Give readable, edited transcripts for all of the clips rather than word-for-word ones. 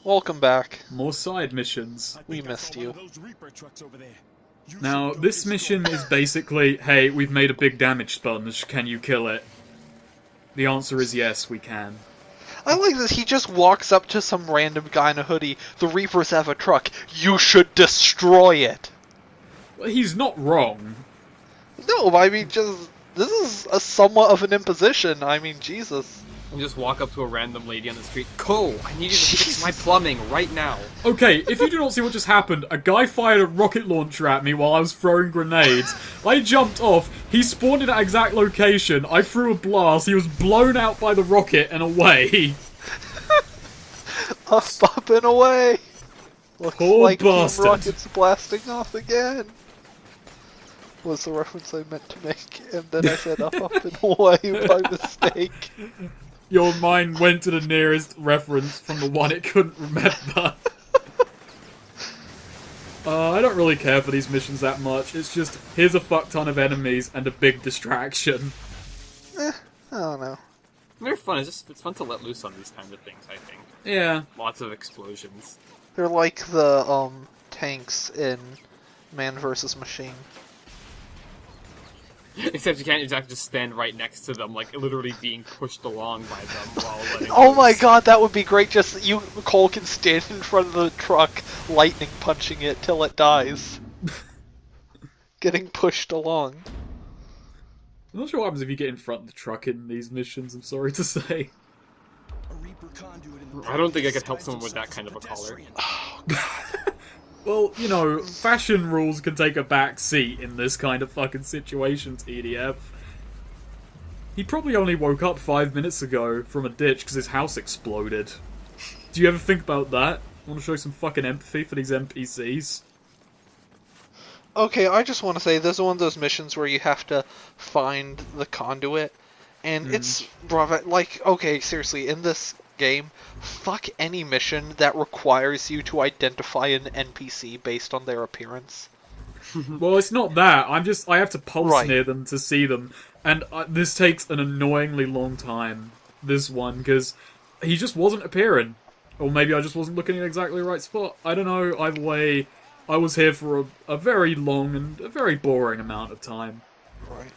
Welcome back. More side missions. We missed you. Now, this mission is basically, hey, we've made a big damage sponge, can you kill it? The answer is yes, we can. I like this. He just walks up to some random guy in a hoodie. The Reapers have a truck. You should destroy it. Well, he's not wrong. No, I mean, this is a somewhat of an imposition. I mean, Jesus. And just walk up to a random lady on the street. Cole, I need you to fix my plumbing right now. Okay, if you do not see what just happened, a guy fired a rocket launcher at me while I was throwing grenades. I jumped off, he spawned in that exact location, I threw a blast, he was blown out by the rocket and away. Up and away. Looks Poor like bastard. Team Rocket's blasting off again. Was the reference I meant to make, and then I said up and away by mistake. Your mind went to the nearest reference from the one it couldn't remember. I don't really care for these missions that much. It's just, here's a fuck ton of enemies and a big distraction. I don't know. They're fun. It's fun to let loose on these kinds of things, I think. Yeah. Lots of explosions. They're like the tanks in Man vs. Machine. Except you can't exactly just stand right next to them, like literally being pushed along by them while letting Oh loose. my god, that would be great. Just Cole can stand in front of the truck, lightning punching it till it dies. Getting pushed along. I'm not sure what happens if you get in front of the truck in these missions, I'm sorry to say. I don't think I could help someone with that kind of a collar. Well, you know, fashion rules can take a back seat in this kind of fucking situation, TDF. He probably only woke up 5 minutes ago from a ditch because his house exploded. Do you ever think about that? Want to show some fucking empathy for these NPCs? Okay, I just want to say, this is one of those missions where you have to find the conduit, and it's, like, okay, seriously, in this game, fuck any mission that requires you to identify an NPC based on their appearance. Well, it's not that. I have to pulse near Right. them to see them, and this takes an annoyingly long time, this one, because he just wasn't appearing. Or maybe I just wasn't looking in exactly the right spot. I don't know, either way, I was here for a very long and a very boring amount of time. Right.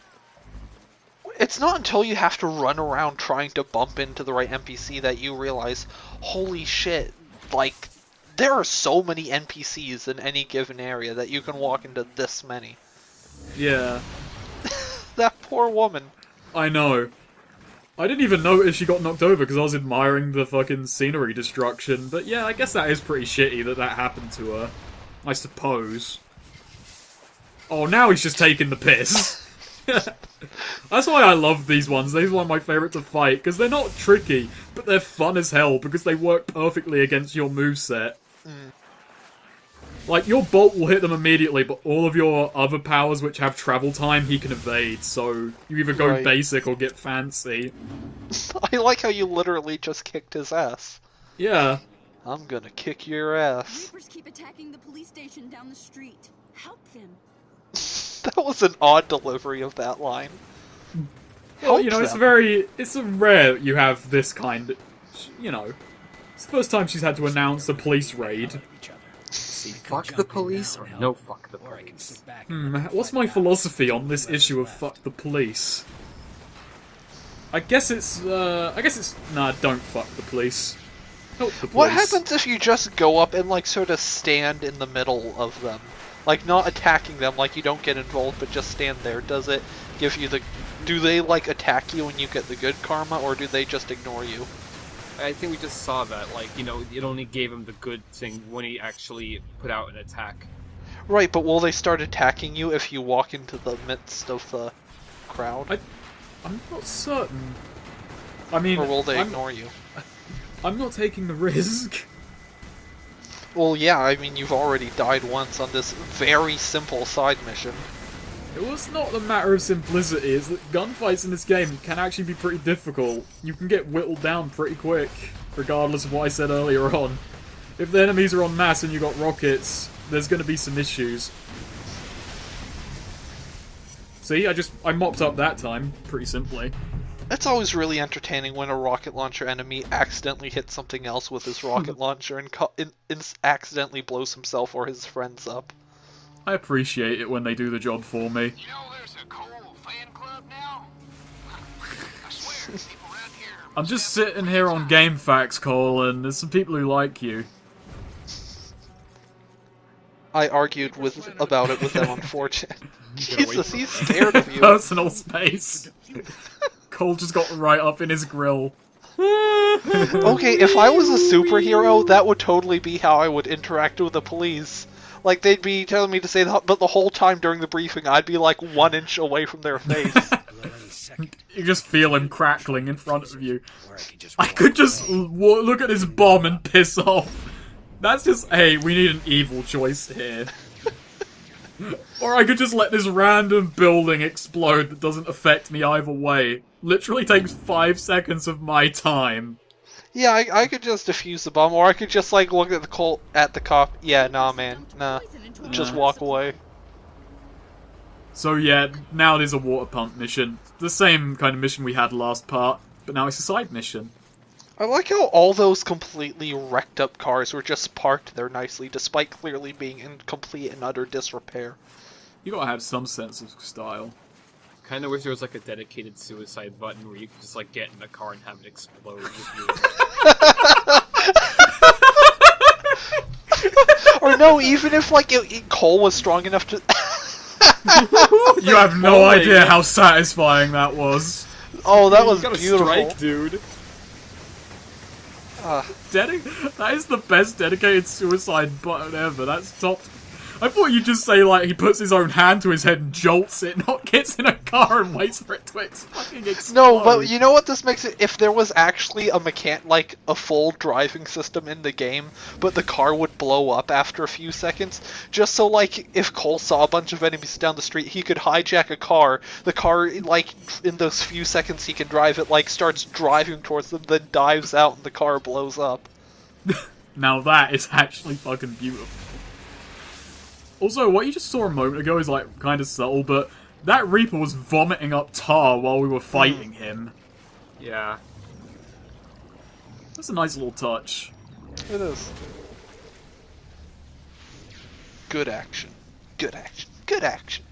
It's not until you have to run around trying to bump into the right NPC that you realize, holy shit, like, there are so many NPCs in any given area that you can walk into this many. Yeah, That poor woman. I know. I didn't even notice she got knocked over because I was admiring the fucking scenery destruction, but yeah, I guess that is pretty shitty that happened to her. I suppose. Oh, now he's just taking the piss. That's why I love these ones. These are one of my favourite to fight, because they're not tricky, but they're fun as hell, because they work perfectly against your moveset. Like, your bolt will hit them immediately, but all of your other powers which have travel time, he can evade, so you either go Right. basic or get fancy. I like how you literally just kicked his ass. Yeah. I'm gonna kick your ass. Reapers keep attacking the police station down the street. Help them. That was an odd delivery of that line. Well, Help you know, them. it's a rare you have this kind, you know. It's the first time she's had to announce a police raid. Fuck the police or no fuck the police? What's my philosophy on this issue of fuck the police? I guess it's, nah, don't fuck the police. Help the police. What happens if you just go up and, like, sort of stand in the middle of them? Like, not attacking them, like you don't get involved, but just stand there. Does it give you the... Do they, like, attack you when you get the good karma, or do they just ignore you? I think we just saw that, like, you know, it only gave him the good thing when he actually put out an attack. Right, but will they start attacking you if you walk into the midst of the crowd? I'm not certain. I mean, Or will they ignore you? I'm not taking the risk. Well, yeah, I mean, you've already died once on this very simple side mission. It was not a matter of simplicity, it's that gunfights in this game can actually be pretty difficult. You can get whittled down pretty quick, regardless of what I said earlier on. If the enemies are en masse and you got rockets, there's gonna be some issues. See, I mopped up that time, pretty simply. It's always really entertaining when a rocket launcher enemy accidentally hits something else with his rocket launcher and accidentally blows himself or his friends up. I appreciate it when they do the job for me. You know there's a Cole fan club now? I swear, people around here... I'm just sitting here on GameFAQs, Cole, and there's some people who like you. I argued about it with them on 4chan. Jesus, he's scared of you. Personal space. Cole just got right up in his grill. Okay, if I was a superhero, that would totally be how I would interact with the police. Like, they'd be telling me to say that, but the whole time during the briefing, I'd be like 1 inch away from their face. You just feel him crackling in front of you. I could just look at his bomb and piss off. That's just, hey, we need an evil choice here. Or I could just let this random building explode that doesn't affect me either way. Literally takes 5 seconds of my time. Yeah, I could just defuse the bomb, or I could just, like, look at the cop. Yeah, nah, man, nah. Just walk away. So yeah, now it is a water pump mission. The same kind of mission we had last part, but now it's a side mission. I like how all those completely wrecked up cars were just parked there nicely, despite clearly being in complete and utter disrepair. You gotta have some sense of style. Kind of wish there was like a dedicated suicide button where you could just like get in a car and have it explode. Or no, even if like Cole was strong enough to. You have no idea how satisfying that was. Oh, that was you got a beautiful, strike, dude. That is the best dedicated suicide button ever. That's top. I thought you'd just say, like, he puts his own hand to his head and jolts it, not gets in a car and waits for it to fucking explode. No, but you know what this makes it? If there was actually a full driving system in the game, but the car would blow up after a few seconds, just so, like, if Cole saw a bunch of enemies down the street, he could hijack a car, the car, like, in those few seconds he can drive it, like, starts driving towards them, then dives out and the car blows up. Now that is actually fucking beautiful. Also, what you just saw a moment ago is, like, kind of subtle, but that Reaper was vomiting up tar while we were fighting him. Yeah. That's a nice little touch. It is. Good action. Good action. Good action.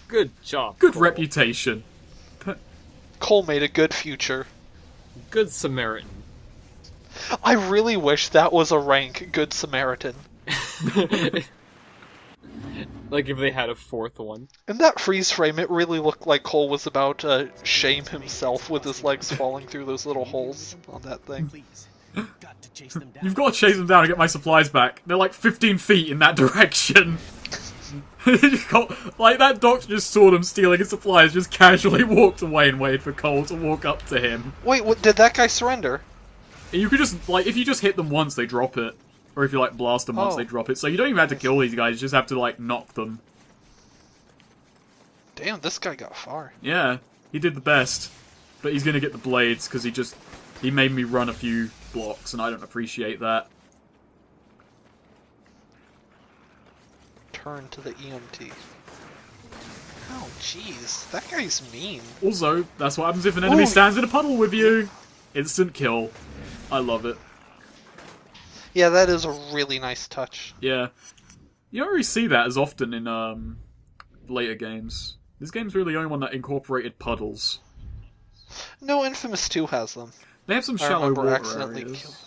Good job. Good Cole. reputation. Cole made a good future. Good Samaritan. I really wish that was a rank, Good Samaritan. Like if they had a fourth one. In that freeze frame, it really looked like Cole was about to shame himself with his legs falling through those little holes on that thing. You've got to chase them down and get my supplies back. They're like 15 feet in that direction. Like, that doctor just saw them stealing his supplies, just casually walked away and waited for Cole to walk up to him. Wait, did that guy surrender? You could just, like, if you just hit them once, they drop it. Or if you, like, blast them once, they drop it. So you don't even have to kill these guys, you just have to, like, knock them. Damn, this guy got far. Yeah, he did the best. But he's gonna get the blades, because he made me run a few blocks, and I don't appreciate that. Turn to the EMT. Oh, jeez. That guy's mean. Also, that's what happens if an enemy stands in a puddle with you. Instant kill. I love it. Yeah, that is a really nice touch. Yeah. You don't really see that as often in later games. This game's really the only one that incorporated puddles. No, Infamous 2 has them. They have some I shallow remember water accidentally areas.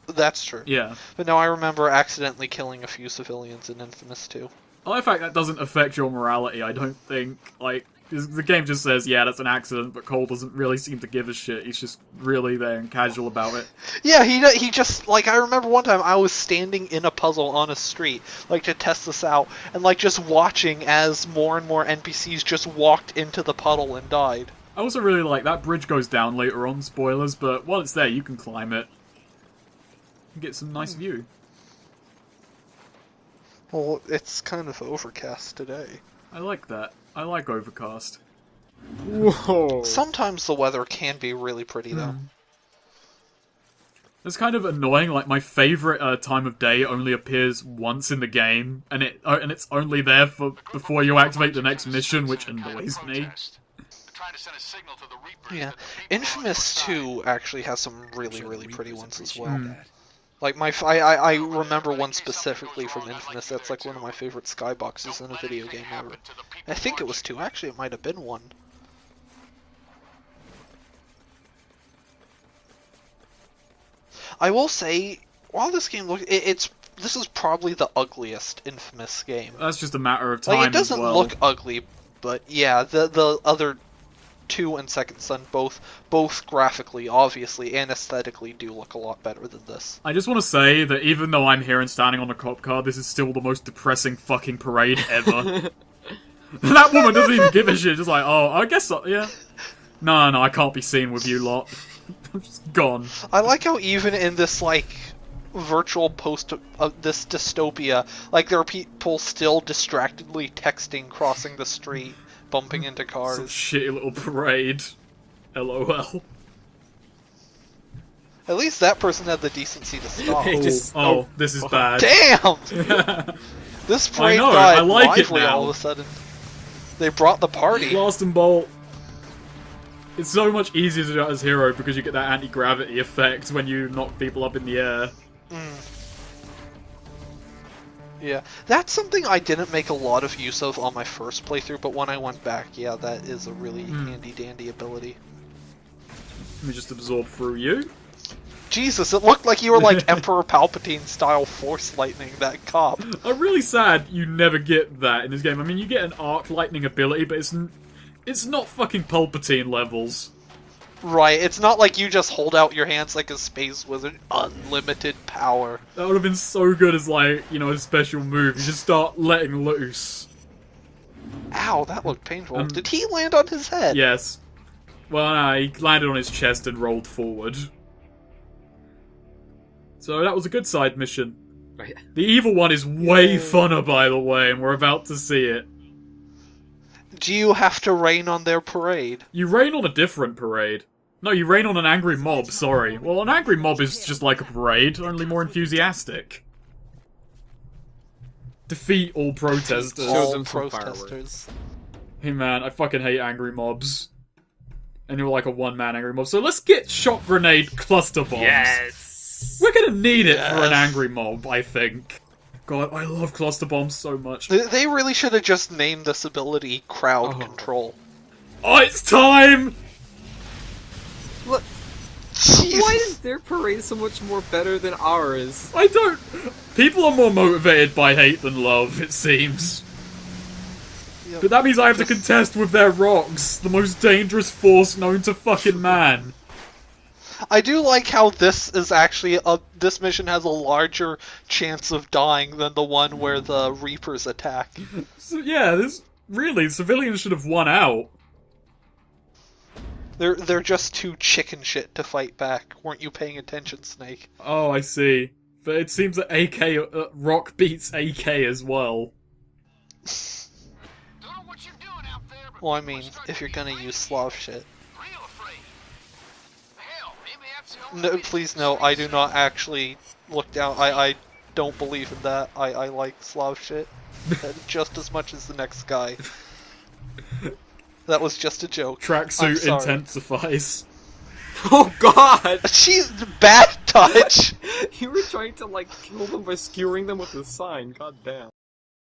That's true. Yeah. But no, I remember accidentally killing a few civilians in Infamous 2. Well, in fact, that doesn't affect your morality, I don't think. Like, the game just says, yeah, that's an accident, but Cole doesn't really seem to give a shit. He's just really there and casual about it. Yeah, he just, like, I remember one time I was standing in a puzzle on a street, like, to test this out, and, like, just watching as more and more NPCs just walked into the puddle and died. I also really like that bridge goes down later on, spoilers, but while it's there, you can climb it. And get some nice view. Well, it's kind of overcast today. I like that. I like overcast. Whoa. Sometimes the weather can be really pretty, though. It's kind of annoying, like, my favourite time of day only appears once in the game, and it's only there for before you activate the next mission, which annoys me. trying to send a signal to the Reapers. Yeah, that the people are on Infamous your side. 2 actually has some really, Sure, the really pretty Reapers ones as appreciate well. that. Like I remember one specifically from Infamous that's like one of my favorite skyboxes in a video game ever. I think it was 2. Actually, it might have been 1. I will say, while this game looks, this is probably the ugliest Infamous game. That's just a matter of time. Like, it doesn't as well. look ugly, but yeah, the other 2 and Second Son both graphically, obviously, and aesthetically do look a lot better than this. I just want to say that even though I'm here and standing on a cop car, this is still the most depressing fucking parade ever. That woman doesn't even give a shit. Just like, oh, I guess so, yeah. No, I can't be seen with you lot. I'm just gone. I like how even in this, like, virtual this dystopia, like, there are people still distractedly texting, crossing the street, bumping into Some cars. shitty little parade. LOL. At least that person had the decency to stop. Hey, just- Oh, this is bad. Damn! This parade know, got I like it lively now. all of a sudden. They brought the party. Blast and Bolt. It's so much easier to do that as hero because you get that anti-gravity effect when you knock people up in the air. Yeah, that's something I didn't make a lot of use of on my first playthrough, but when I went back, yeah, that is a really handy-dandy ability. Let me just absorb through you. Jesus, it looked like you were like Emperor Palpatine-style Force Lightning, that cop. I'm really sad you never get that in this game. I mean, you get an arc lightning ability, but it's not fucking Palpatine levels. Right, it's not like you just hold out your hands like a space wizard. Unlimited power. That would have been so good as, like, you know, a special move. You just start letting loose. Ow, that looked painful. Did he land on his head? Yes. Well, no, he landed on his chest and rolled forward. So that was a good side mission. Right. The evil one is way funner, by the way, and we're about to see it. Do you have to rain on their parade? You rain on a different parade. No, you rain on an angry mob, sorry. Well, an angry mob is just like a parade, only more enthusiastic. Defeat all protesters. Show All them some protesters. Hey man, I fucking hate angry mobs. And you're like a one-man angry mob. So let's get shock grenade cluster bombs. Yes! We're gonna need it for an Yes. angry mob, I think. God, I love cluster bombs so much. They really should have just named this ability Crowd Control. Oh, it's time! Look, Jeez. why is their parade so much more better than ours? I don't... People are more motivated by hate than love, it seems. Yep. But that means I have to contest with their rocks, the most dangerous force known to fucking man. I do like how this is actually this mission has a larger chance of dying than the one where the Reapers attack. So, yeah, this... Really, civilians should have won out. They're just too chicken shit to fight back. Weren't you paying attention, Snake? Oh, I see. But it seems that Rock beats AK as well. Don't know what you're doing out there, but Well, I people are mean, starting if to you're get gonna angry. use Slav shit. Real afraid. Hell, maybe that's the only No, way to please get no, the I streets do not actually look down. I don't believe in that. I like Slav shit just as much as the next guy. That was just a joke. I'm Tracksuit sorry. intensifies. Oh god! She's bad touch. You were trying to, like, kill them by skewering them with a sign, god damn.